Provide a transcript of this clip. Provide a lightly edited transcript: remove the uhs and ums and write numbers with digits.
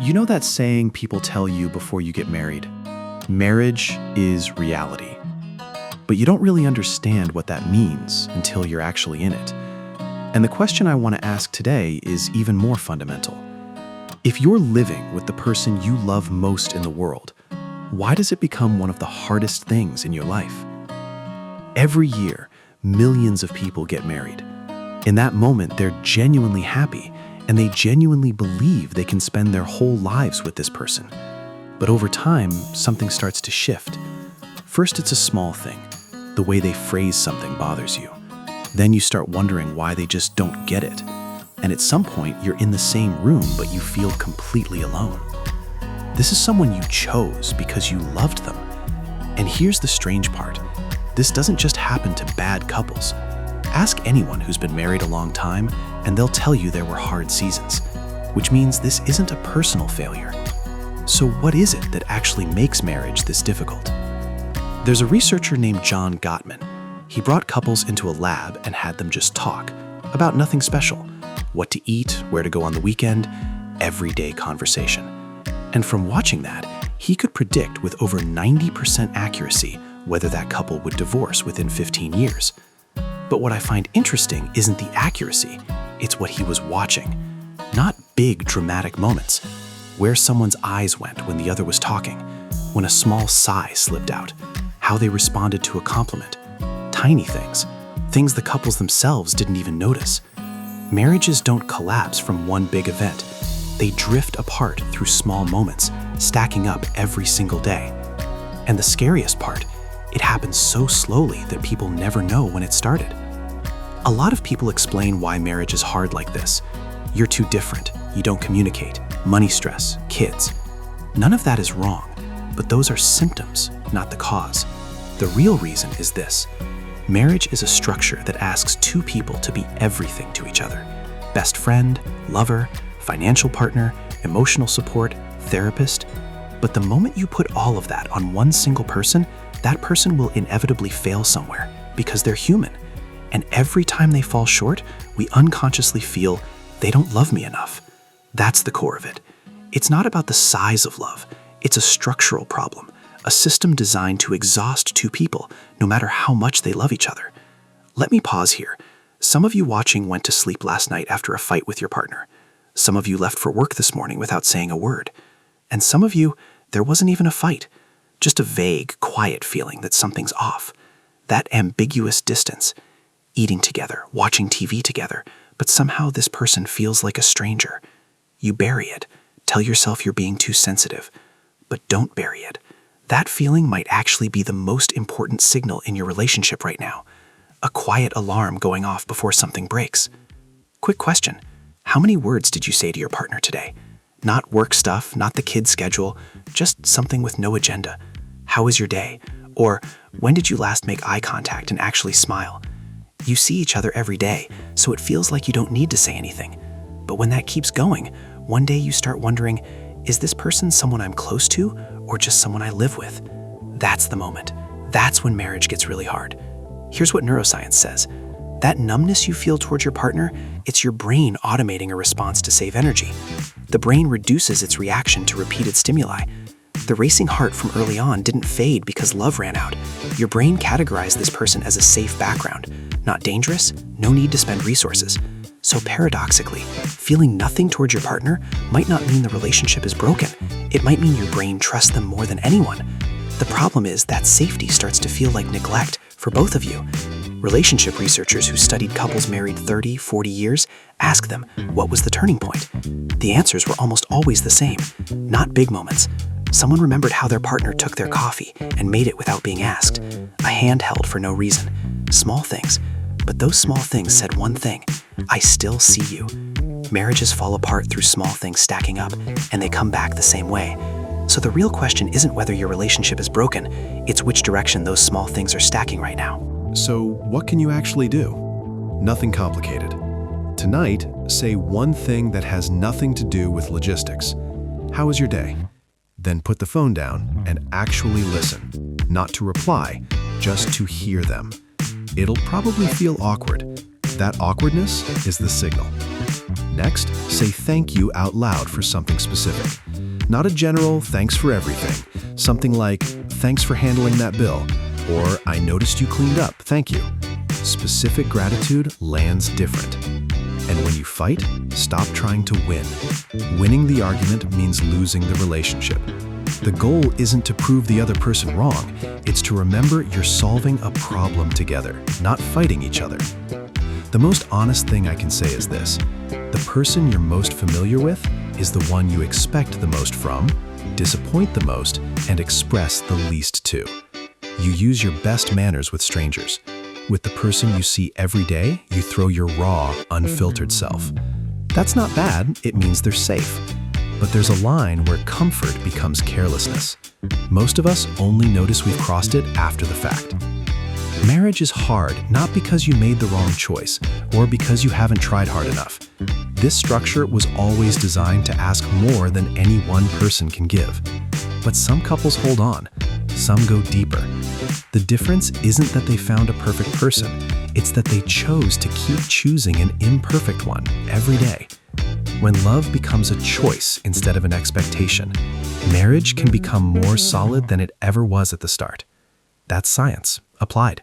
You know that saying people tell you before you get married? Marriage is reality. But you don't really understand what that means until you're actually in it. And the question I want to ask today is even more fundamental. If you're living with the person you love most in the world, why does it become one of the hardest things in your life? Every year, millions of people get married. In that moment, they're genuinely happy, and they genuinely believe they can spend their whole lives with this person. But over time, something starts to shift. First, it's a small thing. The way they phrase something bothers you. Then you start wondering why they just don't get it. And at some point, you're in the same room, but you feel completely alone. This is someone you chose because you loved them. And here's the strange part. This doesn't just happen to bad couples. Ask anyone who's been married a long time, and they'll tell you there were hard seasons, which means this isn't a personal failure. So what is it that actually makes marriage this difficult? There's a researcher named John Gottman. He brought couples into a lab and had them just talk about nothing special. What to eat, where to go on the weekend, everyday conversation. And from watching that, he could predict with over 90% accuracy whether that couple would divorce within 15 years. But what I find interesting isn't the accuracy, it's what he was watching. Not big dramatic moments, where someone's eyes went when the other was talking, when a small sigh slipped out, how they responded to a compliment, tiny things the couples themselves didn't even notice. Marriages don't collapse from one big event. They drift apart through small moments, stacking up every single day. And the scariest part, it happens so slowly that people never know when it started. A lot of people explain why marriage is hard like this. You're too different, you don't communicate, money stress, kids. None of that is wrong, but those are symptoms, not the cause. The real reason is this. Marriage is a structure that asks two people to be everything to each other. Best friend, lover, financial partner, emotional support, therapist. But the moment you put all of that on one single person, that person will inevitably fail somewhere because they're human. And every time they fall short, we unconsciously feel they don't love me enough. That's the core of it. It's not about the size of love. It's a structural problem, a system designed to exhaust two people, no matter how much they love each other. Let me pause here. Some of you watching went to sleep last night after a fight with your partner. Some of you left for work this morning without saying a word. And some of you, there wasn't even a fight. Just a vague, quiet feeling that something's off. That ambiguous distance. Eating together, watching TV together, but somehow this person feels like a stranger. You bury it. Tell yourself you're being too sensitive. But don't bury it. That feeling might actually be the most important signal in your relationship right now. A quiet alarm going off before something breaks. Quick question. How many words did you say to your partner today? Not work stuff, not the kid's schedule, just something with no agenda. How was your day? Or when did you last make eye contact and actually smile? You see each other every day, so it feels like you don't need to say anything. But when that keeps going, one day you start wondering, is this person someone I'm close to or just someone I live with? That's the moment. That's when marriage gets really hard. Here's what neuroscience says. That numbness you feel towards your partner, it's your brain automating a response to save energy. The brain reduces its reaction to repeated stimuli. The racing heart from early on didn't fade because love ran out. Your brain categorized this person as a safe background. Not dangerous, no need to spend resources. So paradoxically, feeling nothing towards your partner might not mean the relationship is broken. It might mean your brain trusts them more than anyone. The problem is that safety starts to feel like neglect for both of you. Relationship researchers who studied couples married 30, 40 years, ask them, what was the turning point? The answers were almost always the same, not big moments. Someone remembered how their partner took their coffee and made it without being asked. A hand held for no reason. Small things. But those small things said one thing, I still see you. Marriages fall apart through small things stacking up, and they come back the same way. So the real question isn't whether your relationship is broken, it's which direction those small things are stacking right now. So what can you actually do? Nothing complicated. Tonight, say one thing that has nothing to do with logistics. How was your day? Then put the phone down and actually listen. Not to reply, just to hear them. It'll probably feel awkward. That awkwardness is the signal. Next, say thank you out loud for something specific. Not a general thanks for everything. Something like, thanks for handling that bill, or I noticed you cleaned up, thank you. Specific gratitude lands different. And when you fight, stop trying to win. Winning the argument means losing the relationship. The goal isn't to prove the other person wrong, it's to remember you're solving a problem together, not fighting each other. The most honest thing I can say is this: the person you're most familiar with is the one you expect the most from, disappoint the most, and express the least to. You use your best manners with strangers. With the person you see every day, you throw your raw, unfiltered self. That's not bad, it means they're safe. But there's a line where comfort becomes carelessness. Most of us only notice we've crossed it after the fact. Marriage is hard not because you made the wrong choice or because you haven't tried hard enough. This structure was always designed to ask more than any one person can give. But some couples hold on, some go deeper. The difference isn't that they found a perfect person, it's that they chose to keep choosing an imperfect one every day. When love becomes a choice instead of an expectation, marriage can become more solid than it ever was at the start. That's science, applied.